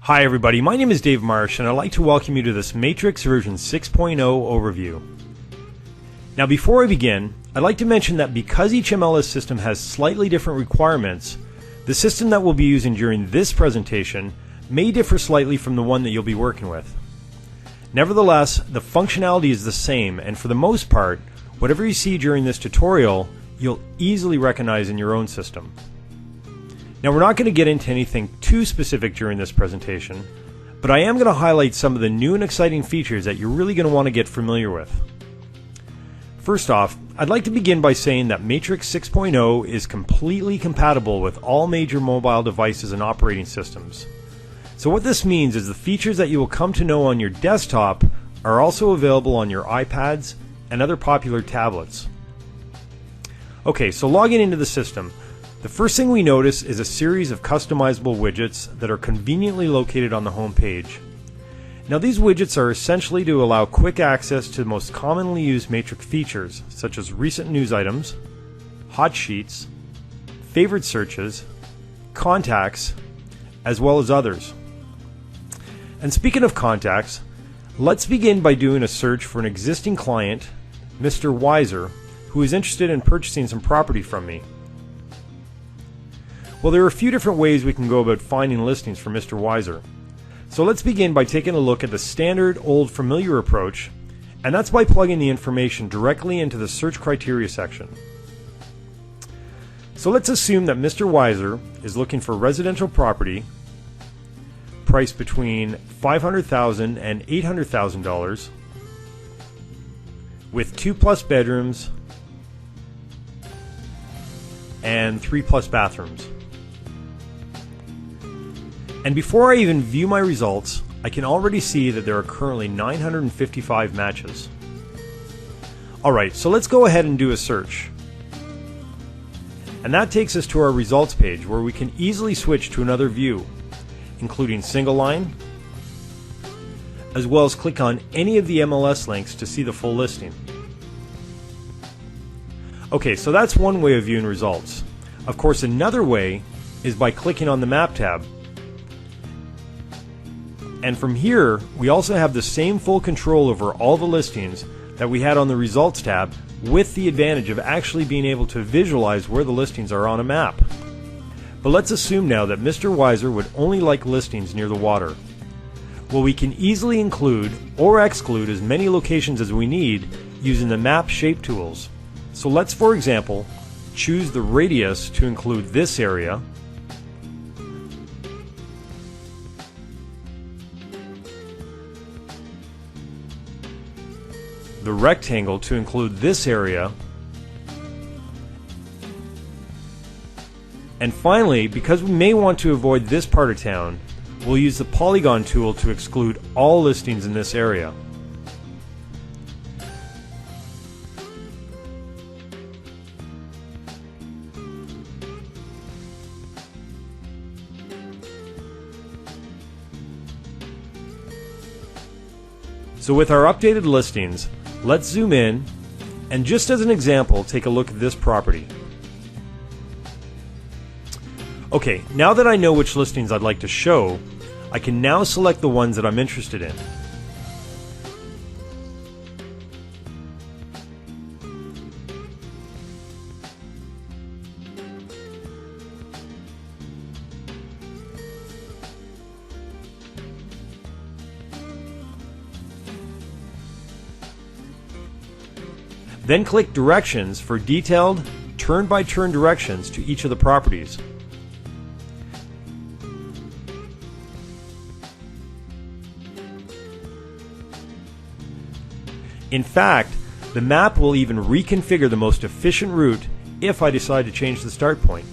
Hi everybody, my name is Dave Marsh and I'd like to welcome you to this Matrix version 6.0 overview. Now before I begin, I'd like to mention that because each MLS system has slightly different requirements, the system that we'll be using during this presentation may differ slightly from the one that you'll be working with. Nevertheless, the functionality is the same, and for the most part, whatever you see during this tutorial, you'll easily recognize in your own system. Now we're not going to get into anything too specific during this presentation, but I am going to highlight some of the new and exciting features that you're really going to want to get familiar with. First off, I'd like to begin by saying that Matrix 6.0 is completely compatible with all major mobile devices and operating systems. So what this means is the features that you will come to know on your desktop are also available on your iPads and other popular tablets. Okay, so logging into the system. The first thing we notice is a series of customizable widgets that are conveniently located on the home page. Now these widgets are essentially to allow quick access to the most commonly used Matrix features, such as recent news items, hot sheets, favorite searches, contacts, as well as others. And speaking of contacts, let's begin by doing a search for an existing client, Mr. Weiser, who is interested in purchasing some property from me. Well, there are a few different ways we can go about finding listings for Mr. Weiser. So let's begin by taking a look at the standard old familiar approach, and that's by plugging the information directly into the search criteria section. So let's assume that Mr. Weiser is looking for residential property priced between $500,000 and $800,000 with 2+ bedrooms and 3+ bathrooms. And before I even view my results, I can already see that there are currently 955 matches. Alright, so let's go ahead and do a search. And that takes us to our results page where we can easily switch to another view, including single line, as well as click on any of the MLS links to see the full listing. Okay, so that's one way of viewing results. Of course, another way is by clicking on the map tab. And from here, we also have the same full control over all the listings that we had on the Results tab, with the advantage of actually being able to visualize where the listings are on a map. But let's assume now that Mr. Weiser would only like listings near the water. Well, we can easily include or exclude as many locations as we need using the map shape tools. So let's, for example, choose the radius to include this area, the rectangle to include this area, and finally, because we may want to avoid this part of town, we'll use the polygon tool to exclude all listings in this area. So with our updated listings, let's zoom in, and just as an example, take a look at this property. Okay, now that I know which listings I'd like to show, I can now select the ones that I'm interested in. Then click Directions for detailed, turn-by-turn directions to each of the properties. In fact, the map will even reconfigure the most efficient route if I decide to change the start point.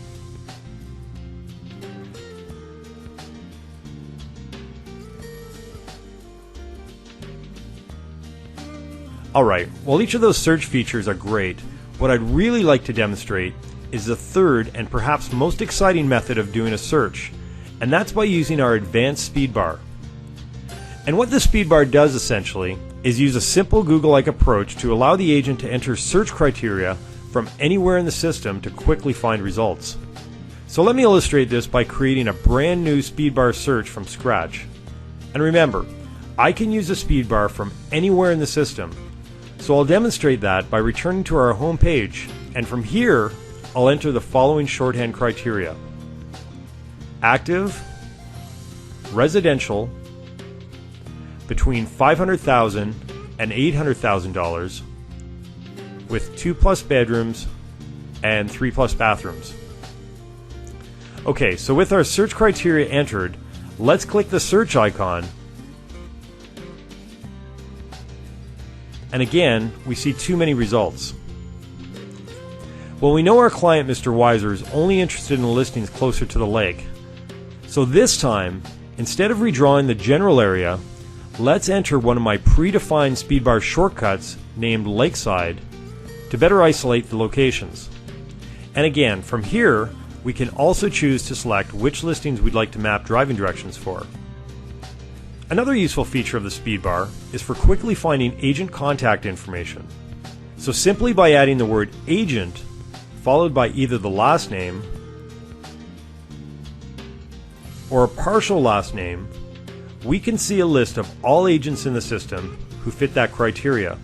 Alright, while each of those search features are great, what I'd really like to demonstrate is the third and perhaps most exciting method of doing a search, and that's by using our advanced speed bar. And what the speed bar does essentially is use a simple Google-like approach to allow the agent to enter search criteria from anywhere in the system to quickly find results. So let me illustrate this by creating a brand new speedbar search from scratch. And remember, I can use a speedbar from anywhere in the system. So I'll demonstrate that by returning to our home page, and from here I'll enter the following shorthand criteria: active, residential, between $500,000 and $800,000, with 2+ bedrooms and 3+ bathrooms. Okay, so with our search criteria entered, let's click the search icon, and again we see too many results. Well, we know our client Mr. Weiser is only interested in listings closer to the lake. So this time, instead of redrawing the general area, let's enter one of my predefined speedbar shortcuts named Lakeside to better isolate the locations. And again, from here, we can also choose to select which listings we'd like to map driving directions for. Another useful feature of the speedbar is for quickly finding agent contact information. So simply by adding the word agent followed by either the last name or a partial last name, we can see a list of all agents in the system who fit that criteria.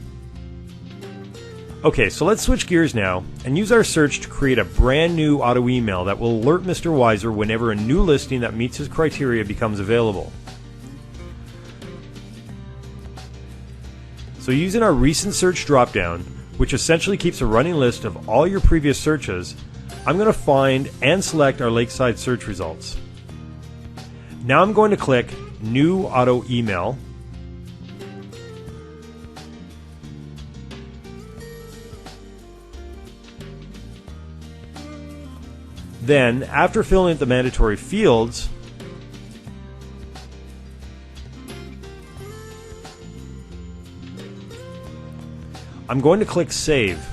Okay, so let's switch gears now and use our search to create a brand new auto email that will alert Mr. Weiser whenever a new listing that meets his criteria becomes available. So using our recent search dropdown, which essentially keeps a running list of all your previous searches, I'm going to find and select our Lakeside search results. Now I'm going to click New Auto Email. Then, after filling out the mandatory fields, I'm going to click Save.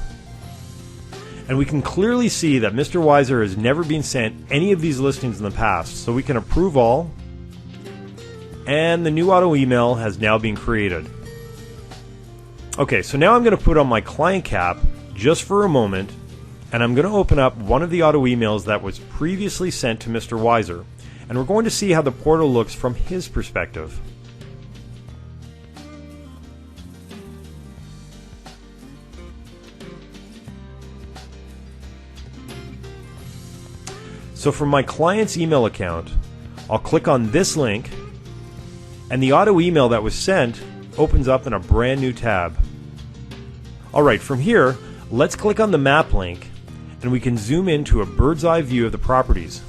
And we can clearly see that Mr. Weiser has never been sent any of these listings in the past, so we can approve all, and the new auto email has now been created. Okay, so now I'm going to put on my client cap just for a moment, and I'm going to open up one of the auto emails that was previously sent to Mr. Weiser, and we're going to see how the portal looks from his perspective. So from my client's email account, I'll click on this link, and the auto email that was sent opens up in a brand new tab. Alright, from here, let's click on the map link, and we can zoom into a bird's eye view of the properties.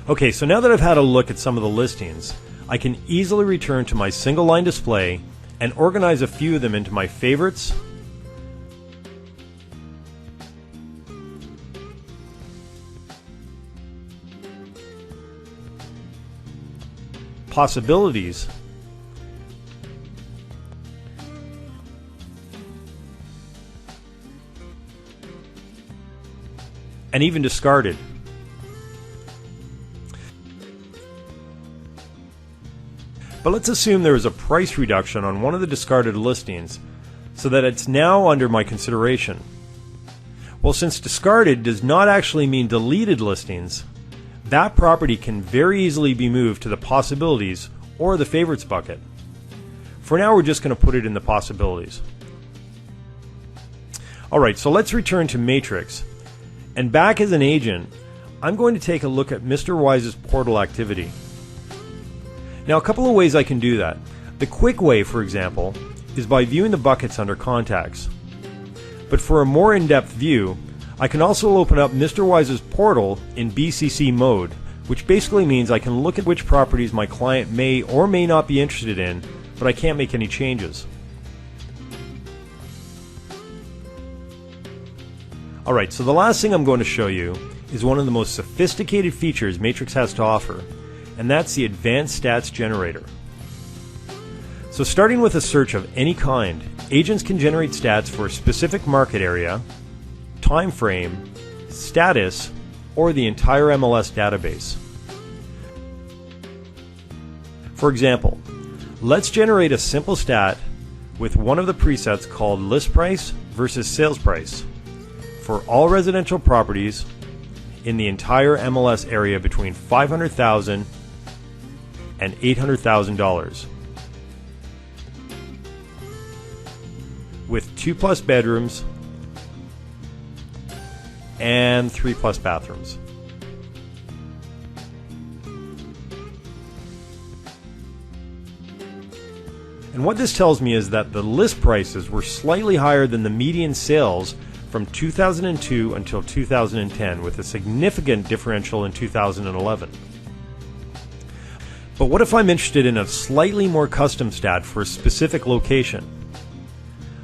Okay, so now that I've had a look at some of the listings, I can easily return to my single line display and organize a few of them into my favorites, possibilities, and even discarded. But let's assume there is a price reduction on one of the discarded listings so that it's now under my consideration. Well, since discarded does not actually mean deleted listings, that property can very easily be moved to the possibilities or the favorites bucket. For now, we're just going to put it in the possibilities. Alright, so let's return to Matrix. And back as an agent, I'm going to take a look at Mr. Weiser's portal activity. Now, a couple of ways I can do that. The quick way, for example, is by viewing the buckets under Contacts. But for a more in-depth view, I can also open up Mr. Weiser's portal in BCC mode, which basically means I can look at which properties my client may or may not be interested in, but I can't make any changes. Alright, so the last thing I'm going to show you is one of the most sophisticated features Matrix has to offer, and that's the Advanced Stats Generator. So starting with a search of any kind, agents can generate stats for a specific market area, time frame, status, or the entire MLS database. For example, let's generate a simple stat with one of the presets called list price versus sales price for all residential properties in the entire MLS area between $500,000 and $800,000, with 2+ bedrooms and 3+ bathrooms. And what this tells me is that the list prices were slightly higher than the median sales from 2002 until 2010, with a significant differential in 2011. But what if I'm interested in a slightly more custom stat for a specific location?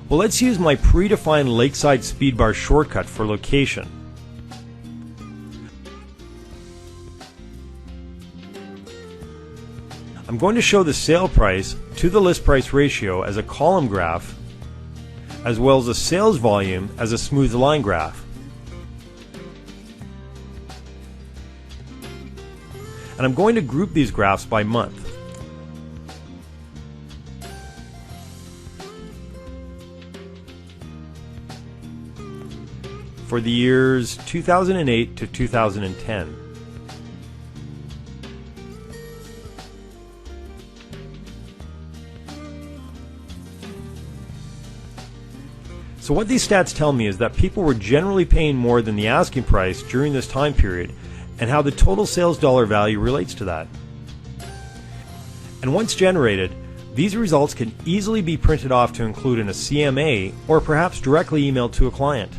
Well, let's use my predefined Lakeside Speedbar shortcut for location. I'm going to show the sale price to the list price ratio as a column graph, as well as the sales volume as a smooth line graph. And I'm going to group these graphs by month. For the years 2008 to 2010. So what these stats tell me is that people were generally paying more than the asking price during this time period, and how the total sales dollar value relates to that. And once generated, these results can easily be printed off to include in a CMA or perhaps directly emailed to a client.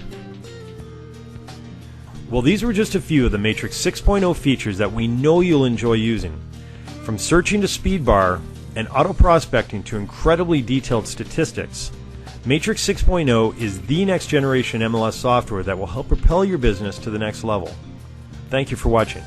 Well, these were just a few of the Matrix 6.0 features that we know you'll enjoy using. From searching to Speedbar and auto prospecting to incredibly detailed statistics, Matrix 6.0 is the next generation MLS software that will help propel your business to the next level. Thank you for watching.